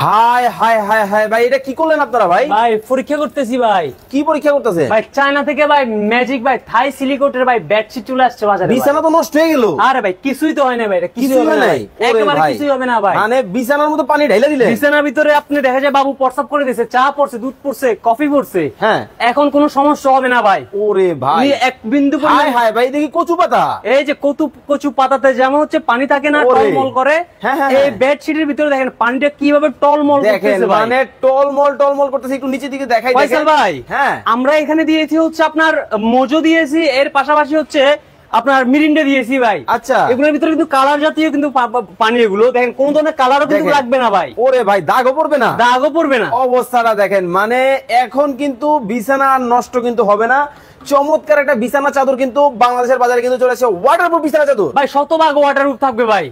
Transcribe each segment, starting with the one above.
High high high high ভাই, এটা কি করলেন আপনারা ভাই? ভাই পরীক্ষা করতেছি ভাই। কি পরীক্ষা করতেছে ভাই? চায়না থেকে ভাই ম্যাজিক ভাই থাই সিলিকটের ভাই বেডশিট চলে আসছে বাজারে। বিছানা তো নষ্ট হয়ে গেল। আরে ভাই কিছুই তো হয় না ভাই, এটা কিছুই হবে না, একেবারে কিছুই হবে না ভাই। মানে বিছানার মধ্যে পানি ঢাইলা দিলে? বিছানার ভিতরে আপনি দেখা যায় বাবু প্রস্রাব করে দিয়েছে, চা পড়ছে, দুধ পড়ছে, কফি পড়ছে, হ্যাঁ, এখন কোনো সমস্যা হবে না ভাই। ওরে ভাই এক বিন্দু হাই হাই ভাই, দেখি কচু পাতা। এই যে কচু পাতাতে যেমন হচ্ছে পানি থাকে না, টলমল করে, এই বেডশিটের ভিতরে দেখেন পানিটা কিভাবে টলমল করতেছে ভাই। মানে টলমল করতেছে। একটু নিচে দিকে দেখাই ফয়সাল ভাই। হ্যাঁ, আমরা এখানে দিয়েছি হচ্ছে আপনার মোজো দিয়েছি, এর পাশাপাশি হচ্ছে আপনার মিরিন্ডা দিয়েছি ভাই। আচ্ছা, এগুলোর ভিতরে কিন্তু কালার জাতীয় কিন্তু পানি, এগুলো দেখেন কোন ধরনের কালারও কিন্তু লাগবে না ভাই। ওরে ভাই দাগও পড়বে না? দাগও পড়বে না। অবস্থাটা দেখেন, মানে এখন কিন্তু বিছানা নষ্ট কিন্তু হবে না। চমৎকার একটা বিছানা চাদর কিন্তু বাংলাদেশের বাজারে কিন্তু চলে আসছে, ওয়াটারপ্রুফ বিছানা চাদর ভাই, শতভাগ ওয়াটারপ্রুফ থাকবে ভাই,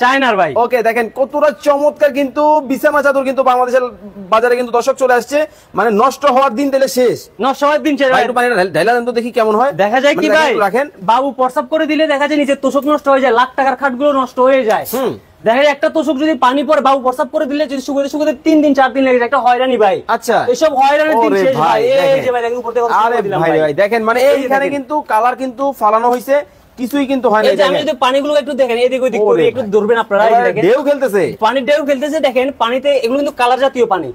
চায়নার ভাই। ওকে, দেখেন কতটা চমৎকার কিন্তু বিছানা চাদর কিন্তু বাংলাদেশের বাজারে কিন্তু দর্শক চলে আসছে। মানে নষ্ট হওয়ার দিন তাহলে শেষ, নষ্ট হওয়ার দিন শেষ। একটু পানি ঢাইলা দেন তো দেখি কেমন হয়। দেখা যায় কি ভাই, রাখেন বাবু প্রস্রাব করে দিলে দেখা যায় নিচে তোষক নষ্ট হয়ে যায়, লাখ টাকার খাটগুলো নষ্ট হয়ে যায়। দেখা যায় একটা তোষক যদি পানি পরে বাবু প্রস্রাব করে দিলে যদি শুকাতে 3 দিন 4 দিন লেগে যায়, একটা হয়রানি ভাই। আচ্ছা, এসব হয়রানির দিন শেষ ভাই। এই যে ভাই দেখেন উপর থেকে আরে ভাই ভাই দেখেন, মানে এইখানে কিন্তু কালার কিন্তু ফালানো হইছে, কিছুই কিন্তু হয় না। এই যে আমি যদি পানিগুলো একটু দেখেন, এদিক ওদিক করে একটু ধরবেন আপনারা, এই দেখেন ঢেউ খেলতেছে, পানির ঢেউ খেলতেছে। দেখেন পানিতে এগুলো কিন্তু কালার জাতীয় পানি,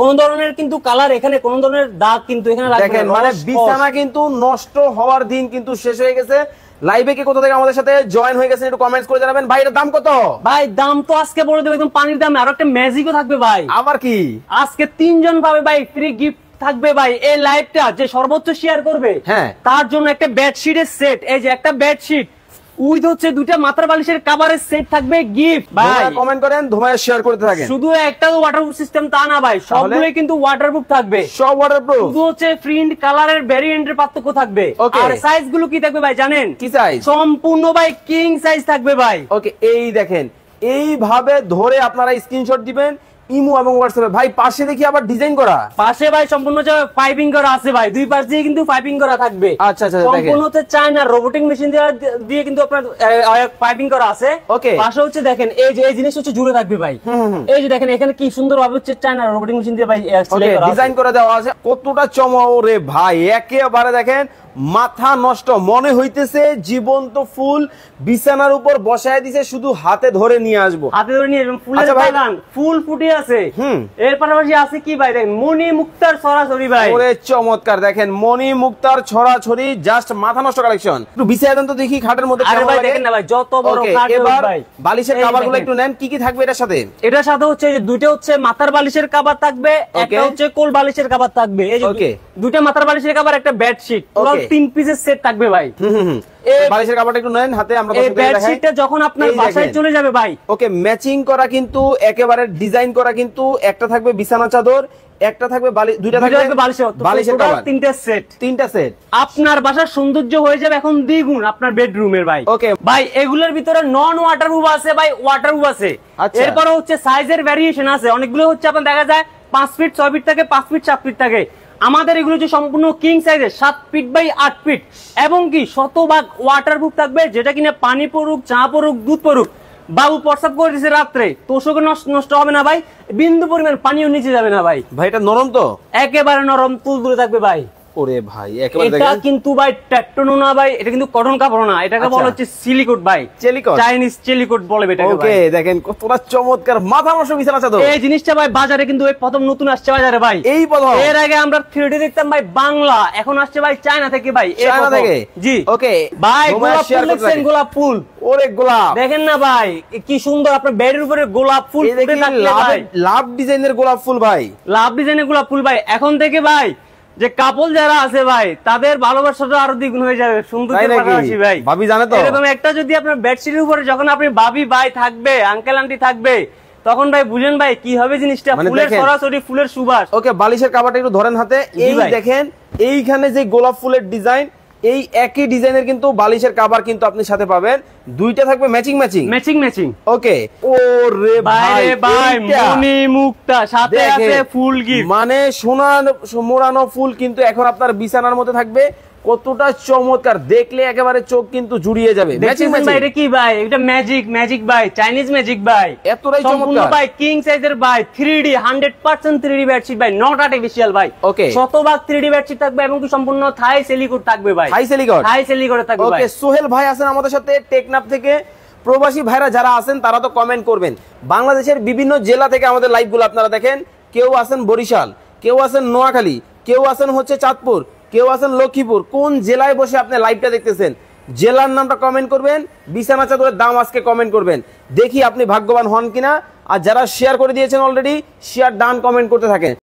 কোন ধরনের কিন্তু কালার এখানে, কোন ধরনের দাগ কিন্তু এখানে লাগবে না। দেখেন মানে বিছানা কিন্তু নষ্ট হওয়ার দিন কিন্তু শেষ হয়ে গেছে। লাইভে কি কোথা থেকে আমাদের সাথে জয়েন হয়ে গেছেন একটু কমেন্টস করে জানাবেন। ভাই এর দাম কত? ভাই দাম তো আজকে বলে দেব একদম পানির দাম। আর একটা ম্যাজিকও থাকবে ভাই। আবার কি? আজকে 3 জন পাবে ভাই, ফ্রি গিফট থাকবে ভাই। এই লাইভটা যে সর্বোচ্চ শেয়ার করবে, হ্যাঁ, তার জন্য একটা বেডশিটের সেট, এই যে একটা বেডশিট উইথ হচ্ছে 2টা মাথার বালিশের কভারের সেট থাকবে গিফট ভাই। কমেন্ট করেন, ধুমায় শেয়ার করতে থাকেন। শুধু একটা ওয়াটারপ্রুফ সিস্টেম তা না ভাই, সবগুলোই কিন্তু ওয়াটারপ্রুফ থাকবে, সব ওয়াটারপ্রুফ। শুধু হচ্ছে প্রিন্ট কালারের ভেরিয়েন্টের পার্থক্য থাকবে। আর সাইজ গুলো কি থাকবে ভাই জানেন? কি সাইজ? সম্পূর্ণ ভাই কিং সাইজ থাকবে ভাই। ওকে, এই দেখেন এইভাবে ধরে আপনারা স্ক্রিনশট দিবেন ইমো এবং হোয়াটসঅ্যাপে। ভাই পাশে দেখি আবার ডিজাইন করা, পাশে ভাই সম্পূর্ণ পাইপিং করা আছে ভাই, দুই পাশ দিয়ে কিন্তু পাইপিং করা থাকবে। আচ্ছা আচ্ছা, সম্পূর্ণ হচ্ছে চায়না রোবোটিক মেশিন দিয়ে কিন্তু আপনার পাইপিং করা আছে। ওকে, পাশে হচ্ছে দেখেন এই যে এই জিনিস হচ্ছে জুড়ে থাকবে ভাই। এই যে দেখেন এখানে কি সুন্দর ভাবে হচ্ছে চায়না রোবোটিক মেশিন দিয়ে ভাই ডিজাইন করে দেওয়া আছে। কতটা চমৎকার ভাই, একেবারে দেখেন মাথা নষ্ট মনে হইতেছে জীবন্ত ফুল বিছানার উপর বসায় দিছে, শুধু হাতে ধরে নিয়ে আসবো, হাতে ধরে নিয়ে আসবো। ফুলের বাগান, ফুল ফুটে আছে। এর পাশাপাশি আছে কি ভাই দেখেন মণি মুক্তার ছড়াছড়ি ভাই। ওরে চমৎকার, দেখেন মণি মুক্তার ছড়াছড়ি, জাস্ট মাথা নষ্ট কালেকশন। একটু বিছায় দেন তো দেখি খাটের মধ্যে কেমন লাগে। দেখেন না ভাই যত বড় খাট ভাই। বালিশের কভারগুলো একটু নেন, কি কি থাকবে এটার সাথে? এটার সাথে হচ্ছে দুইটা হচ্ছে মাথার বালিশের কভার থাকবে, একটা হচ্ছে কোল বালিশের কভার থাকবে। এই যে দুইটা মাথার বালিশের কভার, একটা বেডশিট, পুরো 3 পিসের সেট থাকবে ভাই। বালিশের কভারটা একটু নেন হাতে, আমরা এই বেডশিটটা যখন আপনার বাসায় চলে যাবে ভাই। ওকে, ম্যাচিং করা কিন্তু একেবারে ডিজাইন করা কিন্তু, একটা থাকবে বিছানা চাদর, একটা থাকবে দুইটা থাকবে বালিশের কভার, তিনটা সেট। আপনার বাসার সৌন্দর্য হয়ে যাবে এখন দ্বিগুণ আপনার বেডরুমের ভাই। ওকে ভাই, এগুলোর ভিতরে নন ওয়াটারপ্রুফ আছে ভাই, ওয়াটারপ্রুফ আছে। এরপর হচ্ছে সাইজের ভ্যারিয়েশন আছে, অনেকগুলো হচ্ছে আপনার দেখা যায় 5 ফিট 6 ফিট থাকে, 5 ফিট 7 ফিট থাকে। আমাদের এগুলো যে সম্পূর্ণ কিং সাইজের 7 ফিট বাই 8 ফিট, এবং কি শতভাগ ওয়াটারপ্রুফ থাকবে, যেটা কিনা পানি পড়ুক, চা পড়ুক, দুধ পড়ুক, বাবু প্রস্রাব করে দিয়েছে রাত্রে, তোষক নষ্ট হবে না ভাই, বিন্দু পরিমাণ পানিও নিচে যাবে না ভাই। ভাই এটা নরম তো? একেবারে নরম, তুলতুলে থাকবে ভাই। ওরে ভাই একেবারে এটা কিন্তু ভাই টেকটোনো না ভাই, এটা কিন্তু কটন কাপড় না, এটাকে বলা হচ্ছে সিলিকট ভাই, চাইনিজ সিলিকট বলে এটাকে। ওকে, দেখেন কতটা চমৎকার মাথা নষ্ট বিছানা চাদর। এই জিনিসটা ভাই বাজারে কিন্তু এই প্রথম নতুন আসছে বাজারে ভাই, এই প্রথম। এর আগে আমরা 3D দেখতাম ভাই বাংলা, এখন আসছে ভাই চায়না থেকে ভাই, চায়না থেকে। জি ওকে ভাই, গোলাপ ফুল দেখছেন? গোলাপ ফুল, ওরে গোলাপ দেখেন না ভাই কি সুন্দর, আপনার বেডের উপরে গোলাপ ফুল ফুটে থাকলে ভাই, লাভ ডিজাইনের গোলাপ ফুল ভাই, লাভ ডিজাইনের গোলাপ ফুল ভাই। এখন থেকে ভাই যে কাপল যারা আছে ভাই, তাদের ভালোবাসাটা আরো দ্বিগুণ হয়ে যাবে সুন্দর পাশাপাশি ভাই। ভাবি জানে তো, এরকম একটা যদি আপনার বেডশিটের উপরে যখন আপনি ভাবি ভাই থাকবে, আঙ্কেল আন্টি থাকবে, তখন ভাই বুঝেন ভাই কি হবে জিনিসটা, ফুলের সরাসরি ফুলের সুবাস। ওকে, বালিশের কভারটা একটু ধরেন হাতে, এই দেখেন এইখানে যে গোলাপ ফুলের ডিজাইন, এই একই ডিজাইনের কিন্তু বালিশের কভার কিন্তু আপনি সাথে পাবেন, দুইটা থাকবে ম্যাচিং ম্যাচিং ম্যাচিং ম্যাচিং। ওকে, ওরে ভাই ভাই মনি মুক্তা সাথে আছে ফুল গিফট, মানে সোনার মোড়ানো ফুল কিন্তু এখন আপনার বিছানার মধ্যে থাকবে, কতটা চমৎকার, দেখলে একেবারে চোখ কিন্তু জুড়িয়ে যাবে। ম্যাচিং ভাই এটা কি ভাই? এটা ম্যাজিক ভাই, চাইনিজ ম্যাজিক ভাই, এতটাই সম্পূর্ণ চমৎকার ভাই কিং সাইজের ভাই, 3D 100% 3D বেডশিট ভাই, নট আর্টিফিশিয়াল ভাই। ওকে, শতভাগ 3D বেডশিট থাকবে এবং কি সম্পূর্ণ থাই সিলিকন থাকবে ভাই, থাই সিলিকন থাকবে ভাই। ওকে, সোহেল ভাই আছেন আমাদের সাথে টেকনাফ থেকে। প্রবাসী ভাইরা যারা আছেন তারা তো কমেন্ট করবেন। বাংলাদেশের বিভিন্ন জেলা থেকে আমাদের লাইভগুলো আপনারা দেখেন। কেউ আছেন বরিশাল, কেউ আছেন নোয়াখালী, কেউ আছেন হচ্ছে চাঁদপুর, কেউ আছেন লক্ষ্মীপুর। কোন জেলায় বসে আপনি লাইভটা দেখতেছেন জেলার নামটা কমেন্ট করবেন, বিছানা চাদরের দাম আজকে কমেন্ট করবেন। দেখি আপনি ভাগ্যবান হন কিনা। আর যারা শেয়ার করে দিয়েছেন অলরেডি, শেয়ার ডান কমেন্ট করতে থাকেন।